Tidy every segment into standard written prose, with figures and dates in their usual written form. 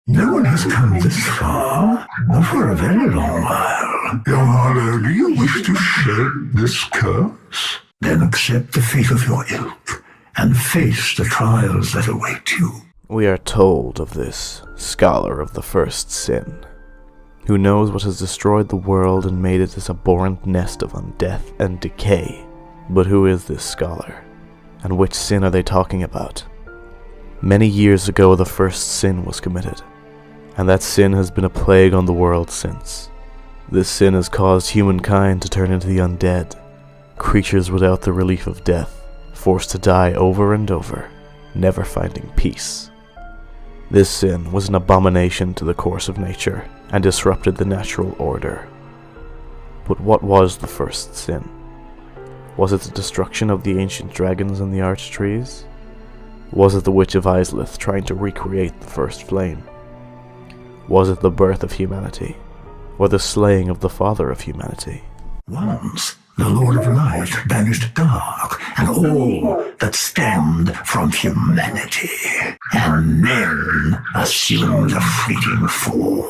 No one has come this far, not for a very long while. Young Harlow, do you wish to shed this curse? Then accept the fate of your ilk, and face the trials that await you. We are told of this scholar of the first sin, who knows what has destroyed the world and made it this abhorrent nest of undeath and decay. But who is this scholar? And which sin are they talking about? Many years ago the first sin was committed, and that sin has been a plague on the world since. This sin has caused humankind to turn into the undead, creatures without the relief of death, forced to die over and over, never finding peace. This sin was an abomination to the course of nature, and disrupted the natural order. But what was the first sin? Was it the destruction of the ancient dragons and the arch trees? Was it the Witch of Islith trying to recreate the first flame? Was it the birth of humanity, or the slaying of the father of humanity? Once, the Lord of Light banished dark and all that stemmed from humanity, and men assumed a fleeting form.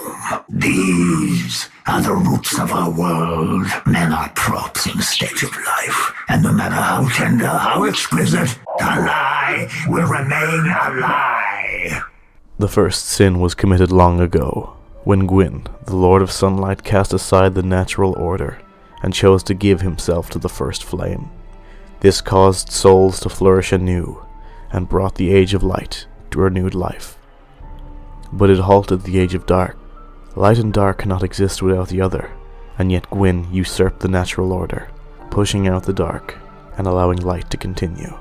These are the roots of our world. Men are props in stage of life, and no matter how tender, how exquisite, a lie will remain a lie. The first sin was committed long ago, when Gwyn, the Lord of Sunlight, cast aside the natural order and chose to give himself to the first flame. This caused souls to flourish anew, and brought the Age of Light to renewed life. But it halted the Age of Dark. Light and dark cannot exist without the other, and yet Gwyn usurped the natural order, pushing out the dark and allowing light to continue.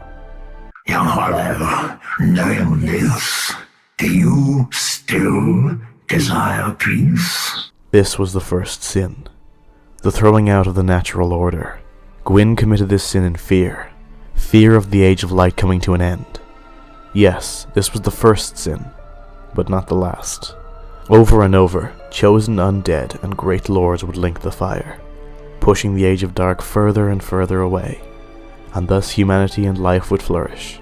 Young Harlow, knowing this, do you still desire peace? This was the first sin, the throwing out of the natural order. Gwyn committed this sin in fear of the Age of Light coming to an end. Yes, this was the first sin, but not the last. Over and over, chosen undead and great lords would link the fire, pushing the Age of Dark further and further away, and thus humanity and life would flourish.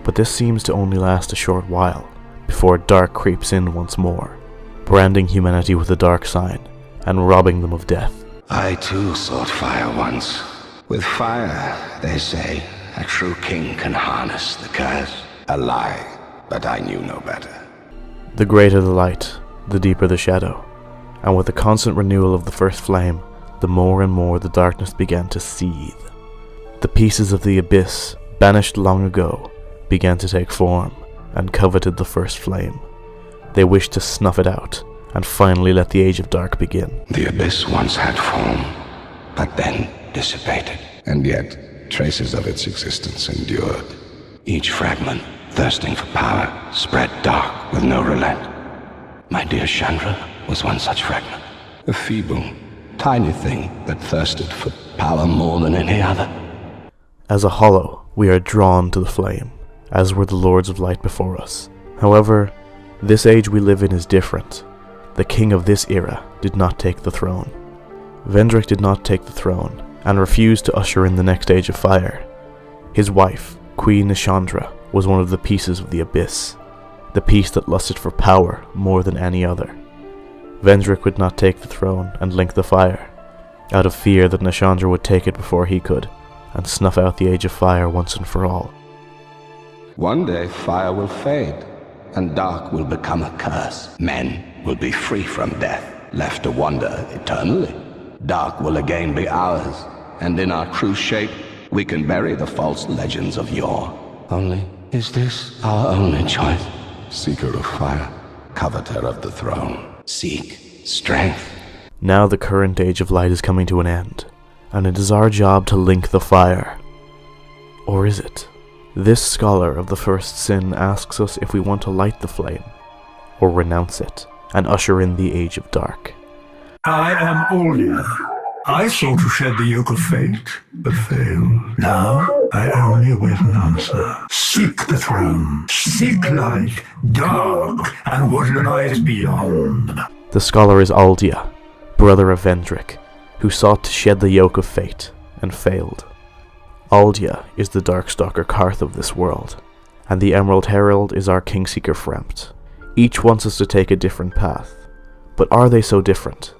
But this seems to only last a short while, before dark creeps in once more, branding humanity with the dark sign, and robbing them of death. I too sought fire once. With fire, they say, a true king can harness the curse. A lie, but I knew no better. The greater the light, the deeper the shadow, and with the constant renewal of the first flame, the more and more the darkness began to seethe. The pieces of the abyss, banished long ago, began to take form, and coveted the first flame. They wished to snuff it out, and finally let the Age of Dark begin. The abyss once had form, but then dissipated, and yet traces of its existence endured. Each fragment, thirsting for power, spread dark with no relent. My dear Chandra was one such fragment. A feeble, tiny thing that thirsted for power more than any other. As a hollow, we are drawn to the flame, as were the Lords of Light before us. However, this age we live in is different. The king of this era did not take the throne. Vendrick did not take the throne, and refused to usher in the next age of fire. His wife, Queen Nishandra, was one of the pieces of the abyss, the piece that lusted for power more than any other. Vendrick would not take the throne and link the fire, out of fear that Nishandra would take it before he could, and snuff out the Age of Fire once and for all. One day fire will fade, and dark will become a curse. Men will be free from death, left to wander eternally. Dark will again be ours, and in our true shape, we can bury the false legends of yore. Only, is this our only choice? Seeker of fire, coveter of the throne. Seek strength. Now the current Age of Light is coming to an end, and it is our job to link the fire. Or is it? This scholar of the first sin asks us if we want to light the flame, or renounce it, and usher in the Age of Dark. I am Aldia. I sought to shed the yoke of fate, but failed. Now I only await an answer. Seek the throne. Seek light, dark, and what lies beyond. The scholar is Aldia, brother of Vendrick, who sought to shed the yoke of fate, and failed. Aldia is the Darkstalker Karth of this world, and the Emerald Herald is our Kingseeker Frempt. Each wants us to take a different path, but are they so different?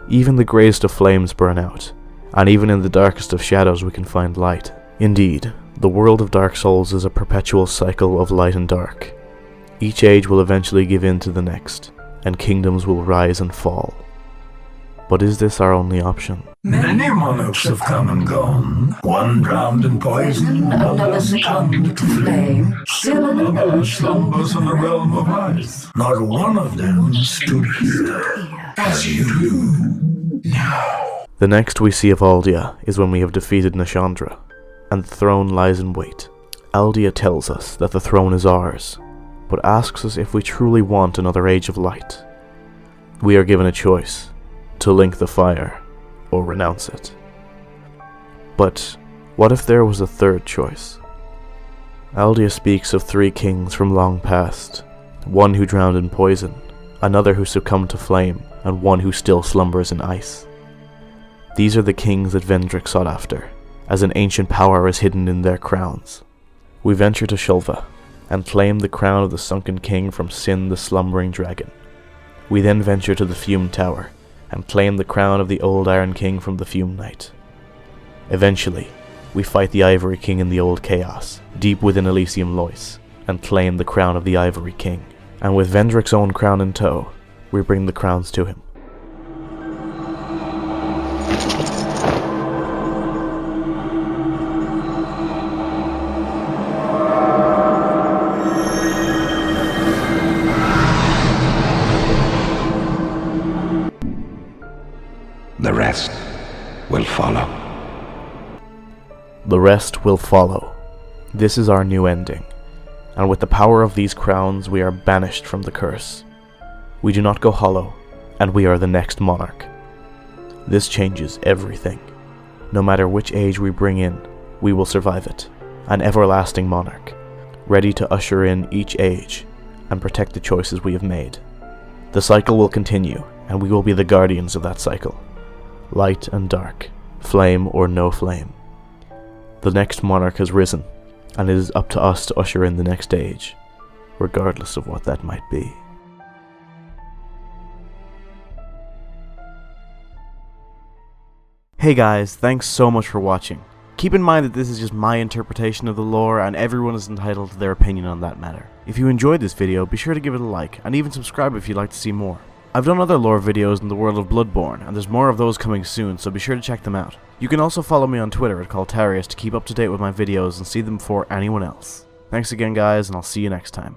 Even the greatest of flames burn out, and even in the darkest of shadows we can find light. Indeed, the world of Dark Souls is a perpetual cycle of light and dark. Each age will eventually give in to the next, and kingdoms will rise and fall. But is this our only option? Many monarchs have come and gone. One drowned in poison, another succumbed to flame. Still another slumbers in a realm of ice. Not one of them stood here, as you do now. The next we see of Aldia is when we have defeated Nashandra, and the throne lies in wait. Aldia tells us that the throne is ours, but asks us if we truly want another age of light. We are given a choice, to link the fire, or renounce it. But what if there was a third choice? Aldia speaks of 3 kings from long past, one who drowned in poison, another who succumbed to flame, and one who still slumbers in ice. These are the kings that Vendrick sought after, as an ancient power is hidden in their crowns. We venture to Shulva, and claim the crown of the sunken king from Sin the slumbering dragon. We then venture to the Fume Tower, and claim the crown of the old Iron King from the Fume Knight. Eventually, we fight the Ivory King in the Old Chaos, deep within Elysium Lois, and claim the crown of the Ivory King. And with Vendrick's own crown in tow, we bring the crowns to him. The rest will follow. The rest will follow. This is our new ending, and with the power of these crowns we are banished from the curse. We do not go hollow, and we are the next monarch. This changes everything. No matter which age we bring in, we will survive it, an everlasting monarch, ready to usher in each age and protect the choices we have made. The cycle will continue, and we will be the guardians of that cycle. Light and dark, flame or no flame. The next monarch has risen, and it is up to us to usher in the next age, regardless of what that might be. Hey guys, thanks so much for watching. Keep in mind that this is just my interpretation of the lore, and everyone is entitled to their opinion on that matter. If you enjoyed this video, be sure to give it a like, and even subscribe if you'd like to see more. I've done other lore videos in the world of Bloodborne, and there's more of those coming soon, so be sure to check them out. You can also follow me on Twitter at Caltarius to keep up to date with my videos and see them before anyone else. Thanks again guys, and I'll see you next time.